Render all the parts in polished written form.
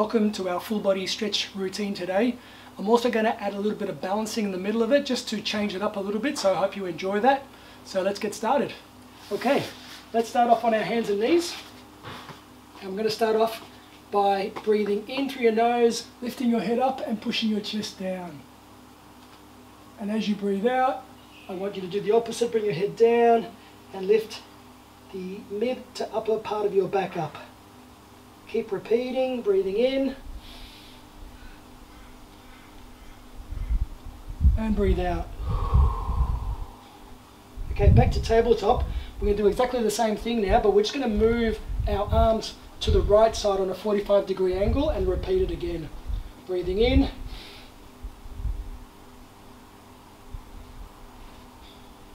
welcome to our full body stretch routine today. I'm also going to add a little bit of balancing in the middle of it just to change it up a little bit, so I hope you enjoy that. So let's get started. Okay, let's start off on our hands and knees. I'm going to start off by breathing in through your nose, lifting your head up and pushing your chest down. And as you breathe out, I want you to do the opposite, bring your head down and lift the mid to upper part of your back up. Keep repeating, breathing in and breathe out. Okay, back to tabletop. We're going to do exactly the same thing now, but we're just going to move our arms to the right side on a 45-degree angle and repeat it again. Breathing in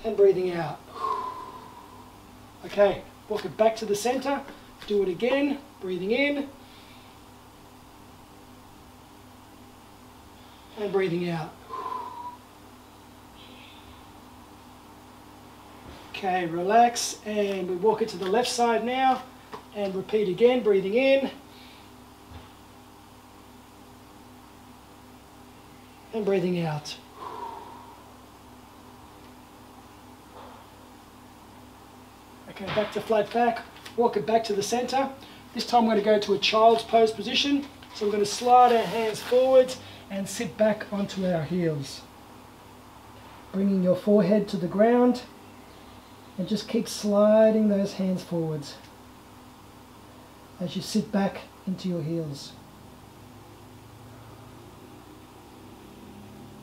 and breathing out. Okay, walk it back to the center. Do it again. Breathing in and breathing out. Okay, relax, and we walk it to the left side now and repeat again. Breathing in and breathing out. Okay, back to flat back. Walk it back to the center. This time we're going to go to a child's pose position. So we're going to slide our hands forwards and sit back onto our heels. Bringing your forehead to the ground and just keep sliding those hands forwards as you sit back into your heels.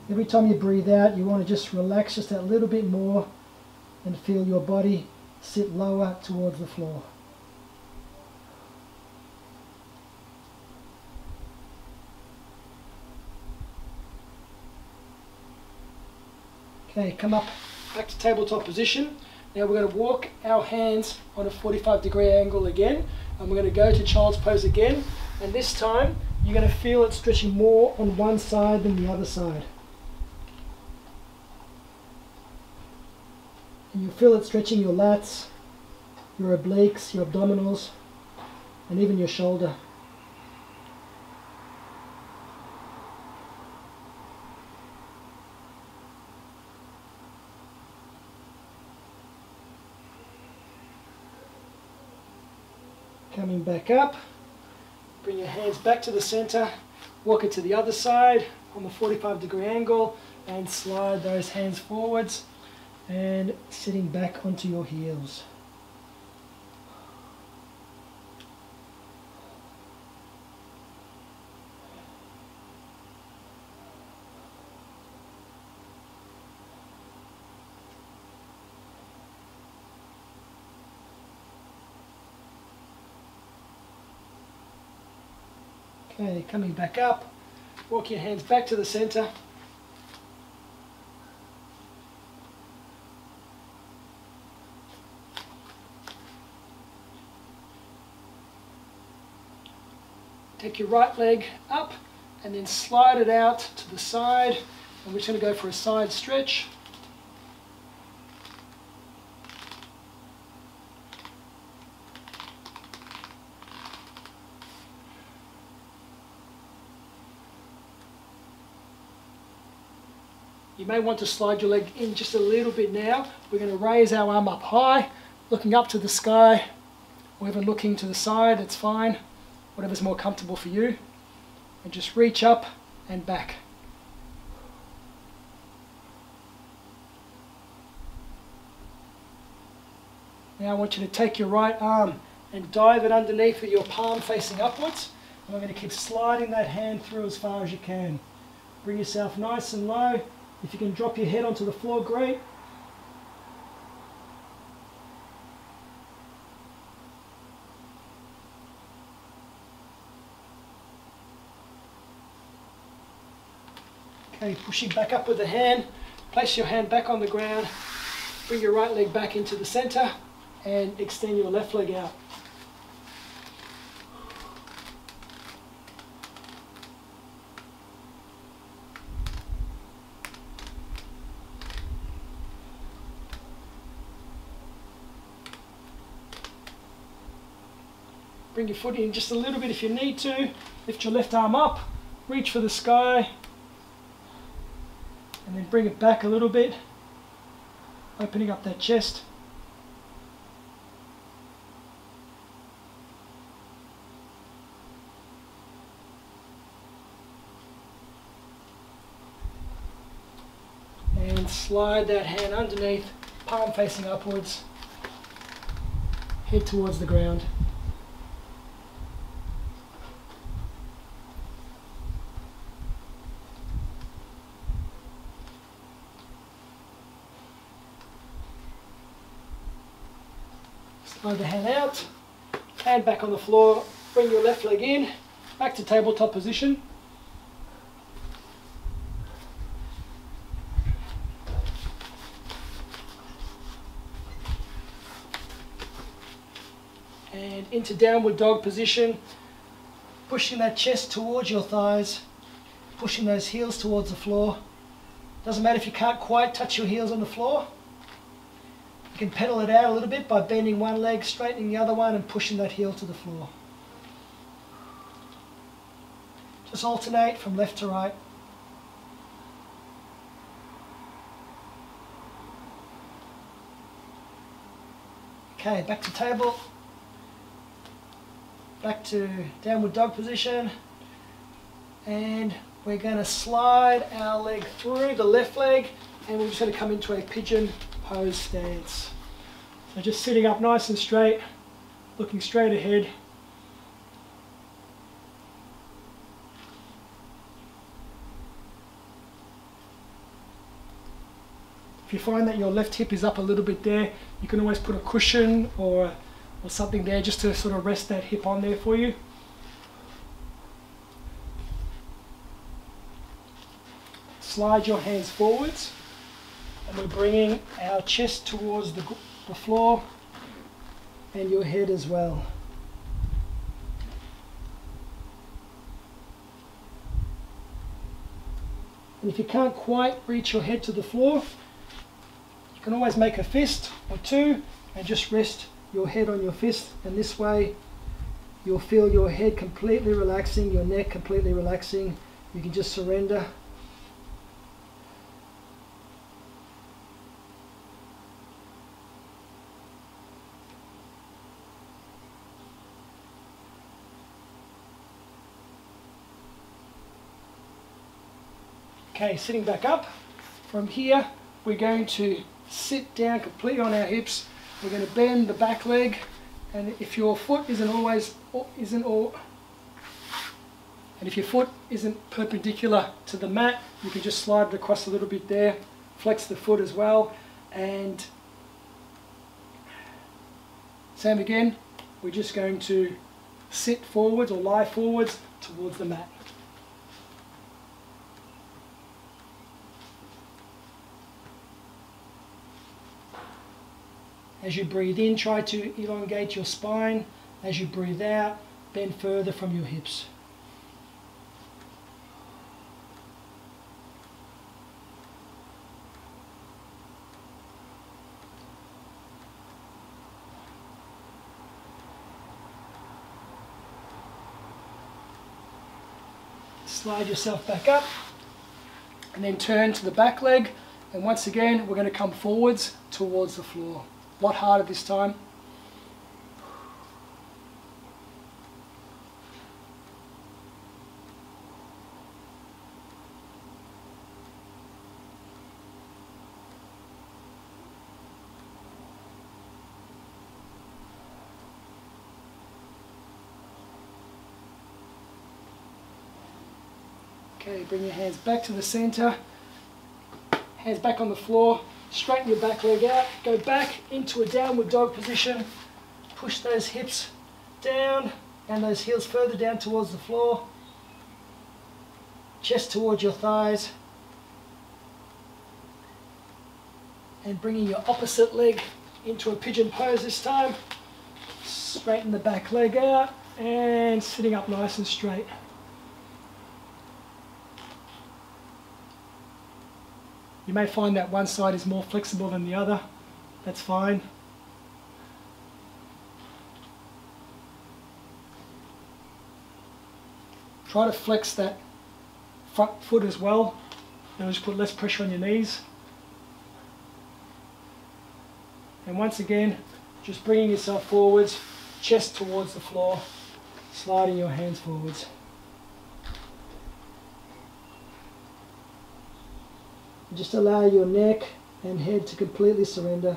Every time you breathe out, you want to just relax just a little bit more and feel your body sit lower towards the floor. Okay, come up back to tabletop position. Now we're going to walk our hands on a 45-degree angle again, and we're going to go to child's pose again, and this time you're going to feel it stretching more on one side than the other side. And you feel it stretching your lats, your obliques, your abdominals, and even your shoulder. Coming back up, bring your hands back to the center, walk it to the other side on the 45-degree angle and slide those hands forwards and sitting back onto your heels. Okay, coming back up, walk your hands back to the center. Take your right leg up and then slide it out to the side, and we're just going to go for a side stretch. You may want to slide your leg in just a little bit now. We're going to raise our arm up high, looking up to the sky, or even looking to the side, that's fine. Whatever's more comfortable for you. And just reach up and back. Now I want you to take your right arm and dive it underneath with your palm facing upwards. And we're going to keep sliding that hand through as far as you can. Bring yourself nice and low. If you can drop your head onto the floor, great. Okay, pushing back up with the hand. Place your hand back on the ground. Bring your right leg back into the center and extend your left leg out. Bring your foot in just a little bit if you need to. Lift your left arm up, reach for the sky, and then bring it back a little bit, opening up that chest. And slide that hand underneath, palm facing upwards, head towards the ground. Slide the hand out, hand back on the floor, bring your left leg in, back to tabletop position. And into downward dog position, pushing that chest towards your thighs, pushing those heels towards the floor. Doesn't matter if you can't quite touch your heels on the floor. You can pedal it out a little bit by bending one leg, straightening the other one, and pushing that heel to the floor. Just alternate from left to right. Okay, back to table. Back to downward dog position. And we're going to slide our leg through the left leg, and we're just going to come into a pigeon pose stance. So just sitting up nice and straight, looking straight ahead. If you find that your left hip is up a little bit there, you can always put a cushion or something there just to sort of rest that hip on there for you. Slide your hands forwards, and we're bringing our chest towards the floor and your head as well. And if you can't quite reach your head to the floor, you can always make a fist or two and just rest your head on your fist, and this way you'll feel your head completely relaxing, your neck completely relaxing. You can just surrender. Okay, sitting back up. From here, we're going to sit down completely on our hips. We're going to bend the back leg, and if your foot isn't perpendicular to the mat, you can just slide it across a little bit there. Flex the foot as well, and same again. We're just going to sit forwards or lie forwards towards the mat. As you breathe in, try to elongate your spine. As you breathe out, bend further from your hips. Slide yourself back up, and then turn to the back leg, and once again we're going to come forwards towards the floor. A lot harder this time. Okay, bring your hands back to the center, hands back on the floor. Straighten your back leg out, go back into a downward dog position, push those hips down and those heels further down towards the floor, chest towards your thighs, and bringing your opposite leg into a pigeon pose this time. Straighten the back leg out and sitting up nice and straight. You may find that one side is more flexible than the other. That's fine. Try to flex that front foot as well. You'll just put less pressure on your knees. And once again, just bringing yourself forwards, chest towards the floor, sliding your hands forwards. Just allow your neck and head to completely surrender.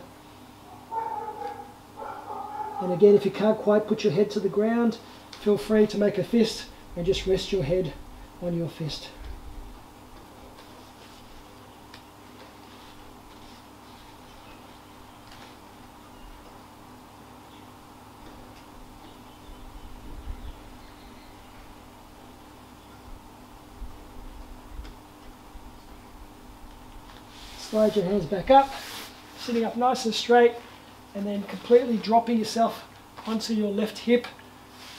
And again, if you can't quite put your head to the ground, feel free to make a fist and just rest your head on your fist. Slide your hands back up, sitting up nice and straight, and then completely dropping yourself onto your left hip.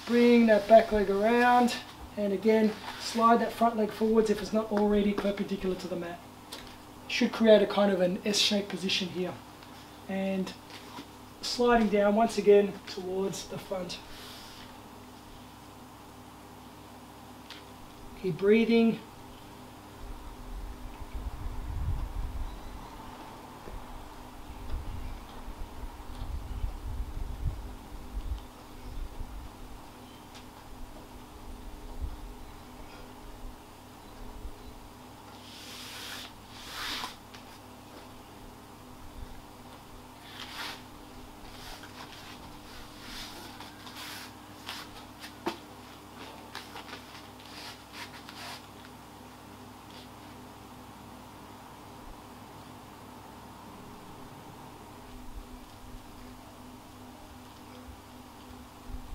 Bring that back leg around, and again, slide that front leg forwards if it's not already perpendicular to the mat. Should create a kind of an S-shaped position here. And sliding down once again towards the front. Keep breathing.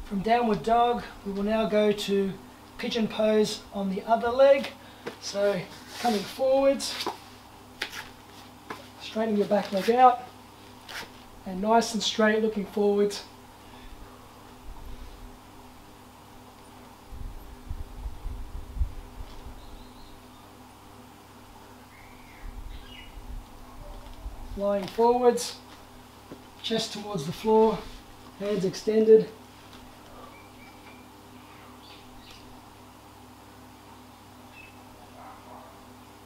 From downward dog, we will now go to pigeon pose on the other leg. So coming forwards, straightening your back leg out, and nice and straight looking forwards. Lying forwards, chest towards the floor, hands extended.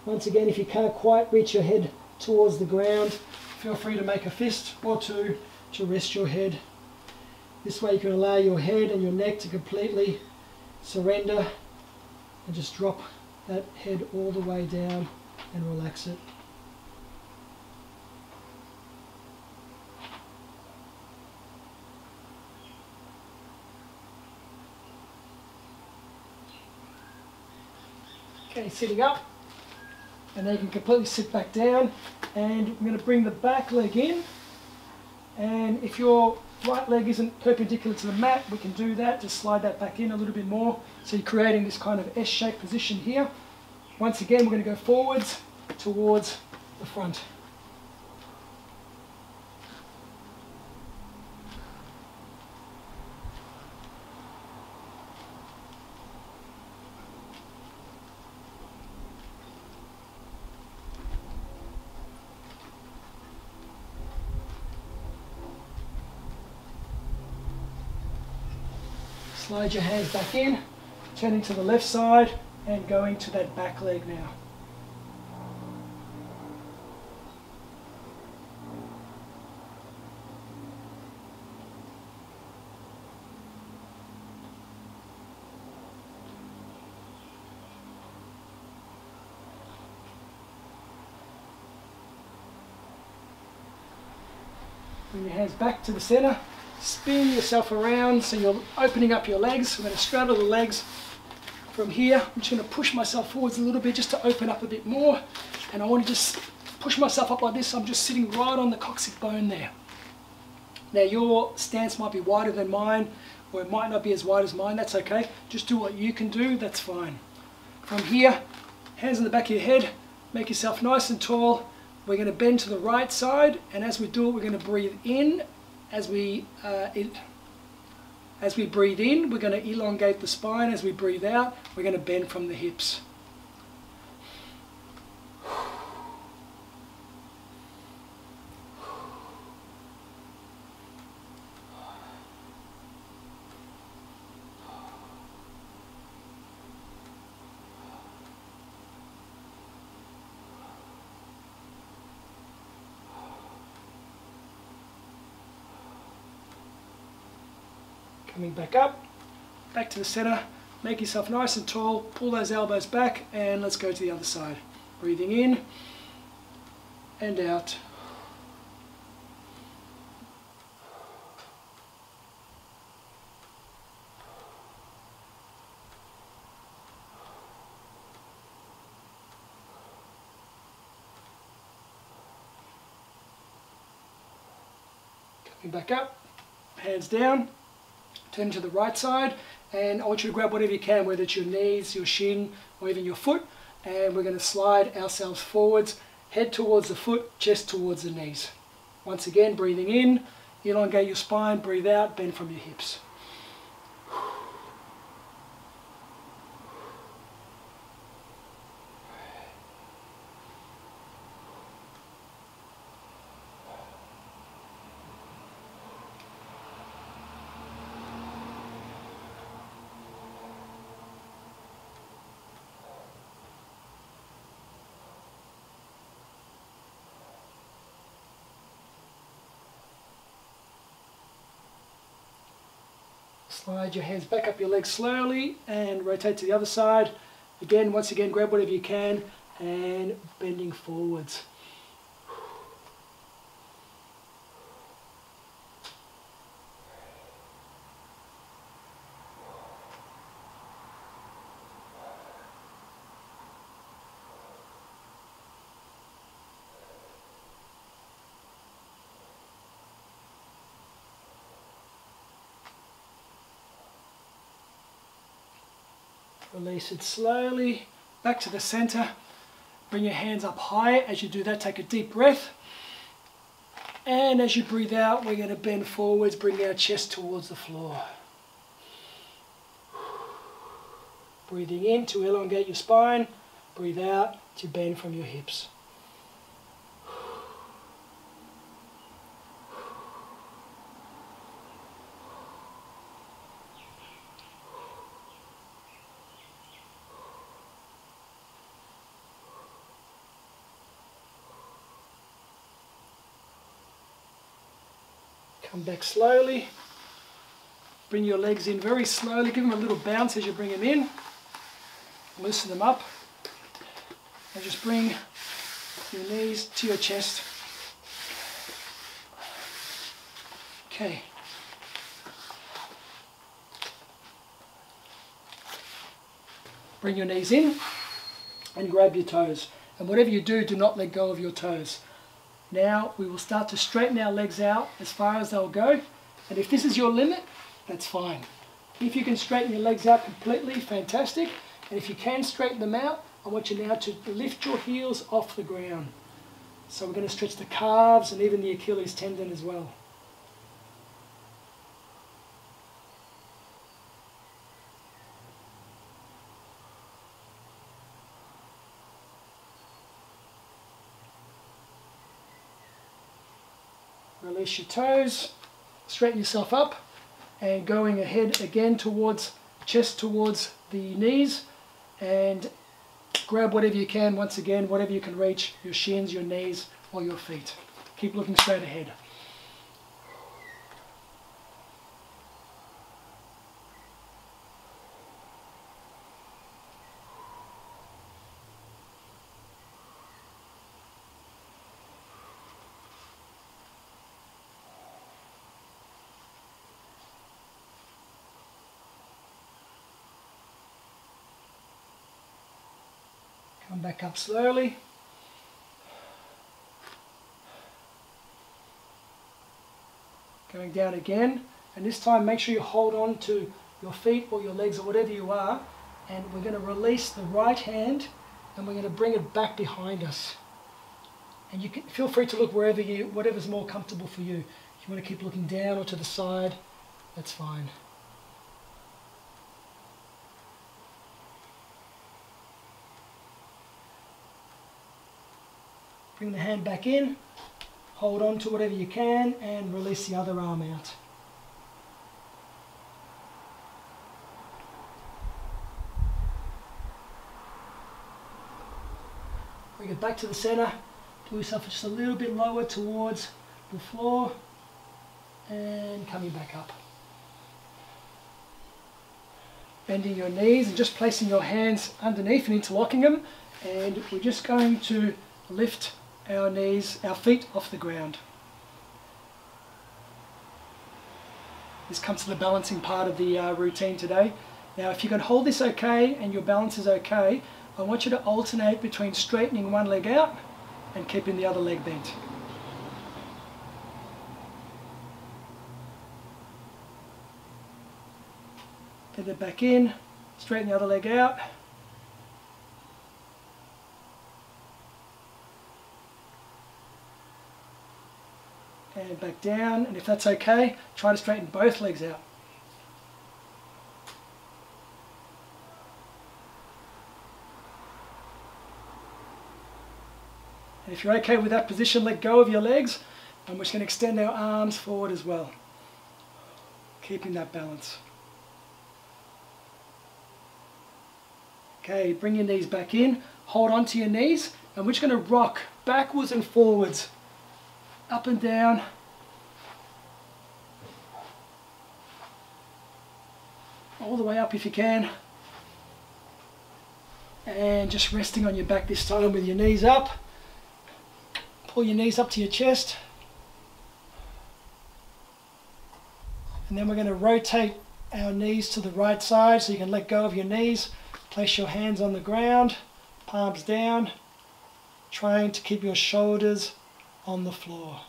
Once again, if you can't quite reach your head towards the ground, feel free to make a fist or two to rest your head. This way you can allow your head and your neck to completely surrender and just drop that head all the way down and relax it. Okay, sitting up. And then you can completely sit back down, and we're going to bring the back leg in, and if your right leg isn't perpendicular to the mat, we can do that, just slide that back in a little bit more, so you're creating this kind of S-shaped position here. Once again, we're going to go forwards towards the front. Slide your hands back in, turning to the left side and going to that back leg now. Bring your hands back to the center. Spin yourself around so you're opening up your legs. I'm going to straddle the legs from here. I'm just going to push myself forwards a little bit just to open up a bit more. And I want to just push myself up like this. I'm just sitting right on the coccyx bone there. Now your stance might be wider than mine, or it might not be as wide as mine. That's okay. Just do what you can do. That's fine. From here, hands on the back of your head. Make yourself nice and tall. We're going to bend to the right side, and as we do it, we're going to breathe in. As we breathe in, we're going to elongate the spine. As we breathe out, we're going to bend from the hips. Coming back up, back to the center, make yourself nice and tall, pull those elbows back, and let's go to the other side. Breathing in and out. Coming back up, hands down, turn to the right side, and I want you to grab whatever you can, whether it's your knees, your shin, or even your foot, and we're going to slide ourselves forwards, head towards the foot, chest towards the knees. Once again, breathing in, elongate your spine, breathe out, bend from your hips. Slide your hands back up your legs slowly and rotate to the other side. Again, once again, grab whatever you can and bending forwards. Release it slowly, back to the center. Bring your hands up high. As you do that, take a deep breath. And as you breathe out, we're going to bend forwards, bring our chest towards the floor. Breathing in to elongate your spine. Breathe out to bend from your hips. Come back slowly, bring your legs in very slowly, give them a little bounce as you bring them in, loosen them up, and just bring your knees to your chest. Okay. Bring your knees in and grab your toes, and whatever you do, do not let go of your toes. Now we will start to straighten our legs out as far as they'll go, and if this is your limit, that's fine. If you can straighten your legs out completely, fantastic, and if you can straighten them out, I want you now to lift your heels off the ground. So we're going to stretch the calves and even the Achilles tendon as well. Release your toes, straighten yourself up, and going ahead again towards chest towards the knees, and grab whatever you can, once again, whatever you can reach, your shins, your knees, or your feet. Keep looking straight ahead. Come back up slowly. Going down again, and this time make sure you hold on to your feet or your legs or whatever you are, and we're going to release the right hand and we're going to bring it back behind us. And you can feel free to look wherever whatever's more comfortable for you. If you want to keep looking down or to the side, that's fine. Bring the hand back in, hold on to whatever you can, and release the other arm out. Bring it back to the center, pull yourself just a little bit lower towards the floor, and coming back up. bending your knees and just placing your hands underneath and interlocking them, and we're just going to lift our knees, our feet off the ground. This comes to the balancing part of the routine today. Now if you can hold this okay and your balance is okay, I want you to alternate between straightening one leg out and keeping the other leg bent. Bend it back in, straighten the other leg out. And back down, and if that's okay, try to straighten both legs out. And if you're okay with that position, let go of your legs, and we're just going to extend our arms forward as well, keeping that balance. Okay, bring your knees back in, hold on to your knees, and we're just going to rock backwards and forwards, up and down. All the way up if you can. And just resting on your back this time with your knees up. Pull your knees up to your chest. And then we're going to rotate our knees to the right side so you can let go of your knees. Place your hands on the ground, palms down, trying to keep your shoulders on the floor.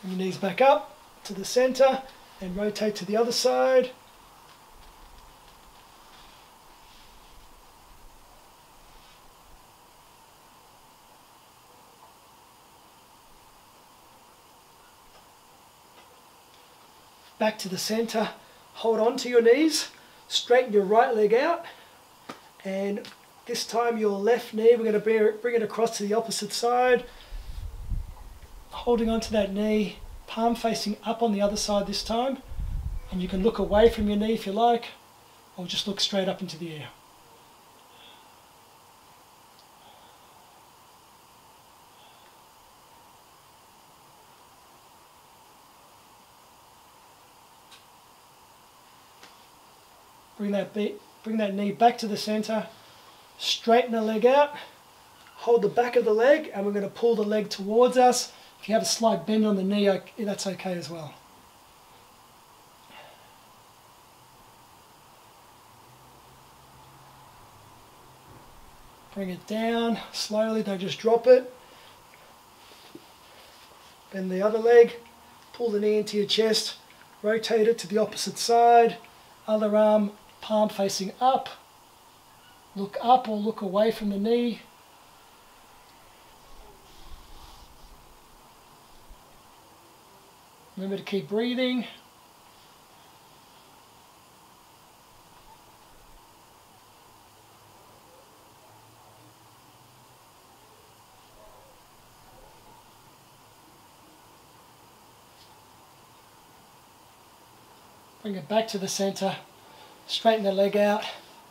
Bring your knees back up to the center and rotate to the other side. Back to the center, hold on to your knees, straighten your right leg out, and this time your left knee, we're going to bring it across to the opposite side, holding on to that knee, palm facing up on the other side this time, and you can look away from your knee if you like, or just look straight up into the air. Bring that knee back to the center, straighten the leg out, hold the back of the leg, and we're going to pull the leg towards us. If you have a slight bend on the knee, that's okay as well. Bring it down slowly, don't just drop it. Bend the other leg, pull the knee into your chest, rotate it to the opposite side, other arm palm facing up, look up or look away from the knee. Remember to keep breathing. Bring it back to the center. Straighten the leg out,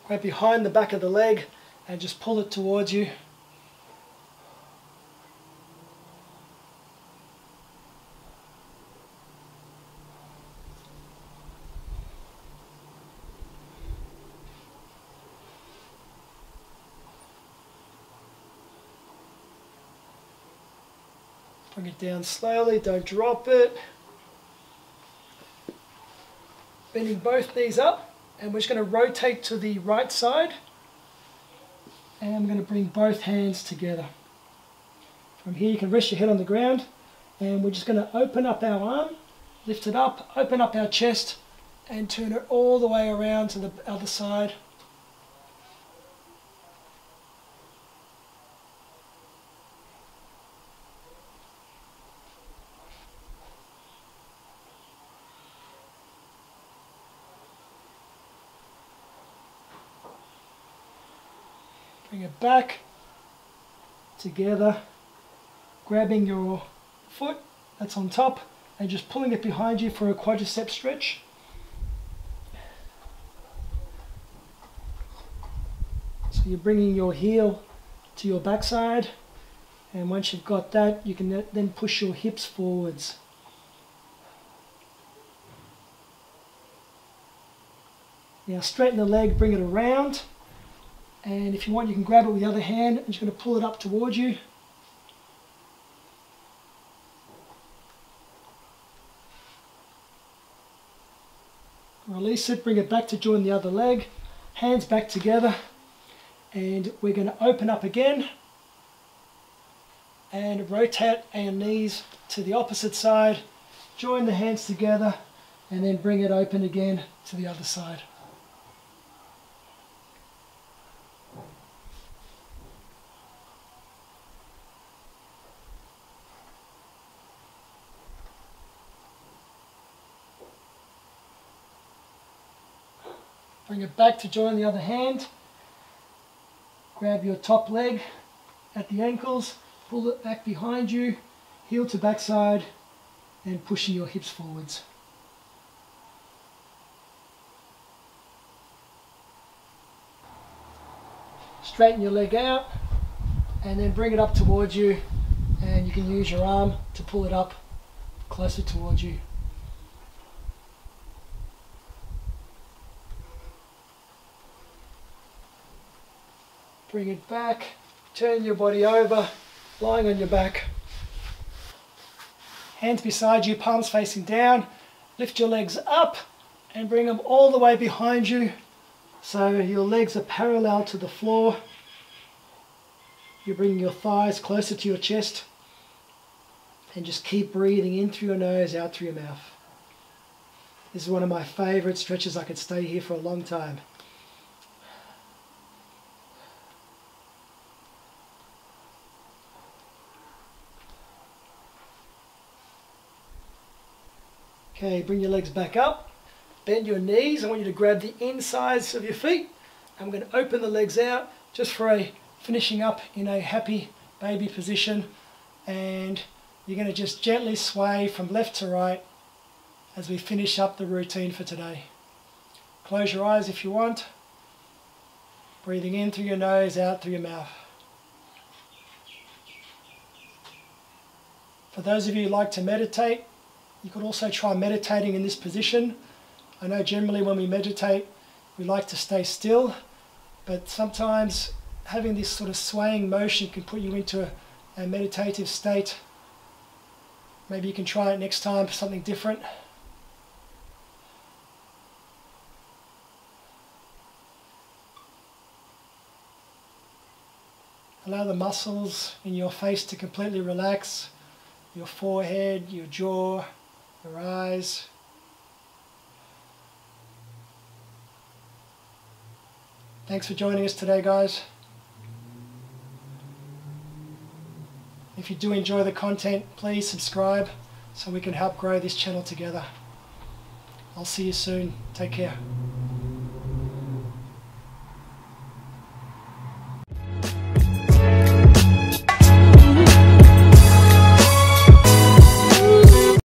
grab behind the back of the leg and just pull it towards you. Bring it down slowly, don't drop it. Bending both knees up. And we're just going to rotate to the right side, and I'm going to bring both hands together. From here you can rest your head on the ground, and we're just going to open up our arm, lift it up, open up our chest, and turn it all the way around to the other side. Bring it back together, grabbing your foot that's on top and just pulling it behind you for a quadricep stretch. So So you're bringing your heel to your backside, and once you've got that, you can then push your hips forwards. Now straighten the leg, bring it around, and if you want you can grab it with the other hand. I'm just going to pull it up towards you. Release it, bring it back to join the other leg, hands back together, and we're going to open up again and rotate our knees to the opposite side, join the hands together, and then bring it open again to the other side. Bring it back to join the other hand. Grab your top leg at the ankles, pull it back behind you, heel to backside, and pushing your hips forwards. Straighten your leg out, and then bring it up towards you, and you can use your arm to pull it up closer towards you. Bring it back, turn your body over, lying on your back. Hands beside you, palms facing down. Lift your legs up and bring them all the way behind you so your legs are parallel to the floor. You're bringing your thighs closer to your chest, and just keep breathing in through your nose, out through your mouth. This is one of my favorite stretches. I could stay here for a long time. Okay, bring your legs back up, bend your knees. I want you to grab the insides of your feet. I'm going to open the legs out just for a finishing up in a happy baby position, and you're going to just gently sway from left to right as we finish up the routine for today. Close your eyes if you want, breathing in through your nose, out through your mouth. For those of you who like to meditate, you could also try meditating in this position. I know generally when we meditate, we like to stay still, but sometimes having this sort of swaying motion can put you into a meditative state. Maybe you can try it next time for something different. Allow the muscles in your face to completely relax, your forehead, your jaw, your eyes. Thanks for joining us today, guys. If you do enjoy the content, please subscribe so we can help grow this channel together. I'll see you soon. Take care.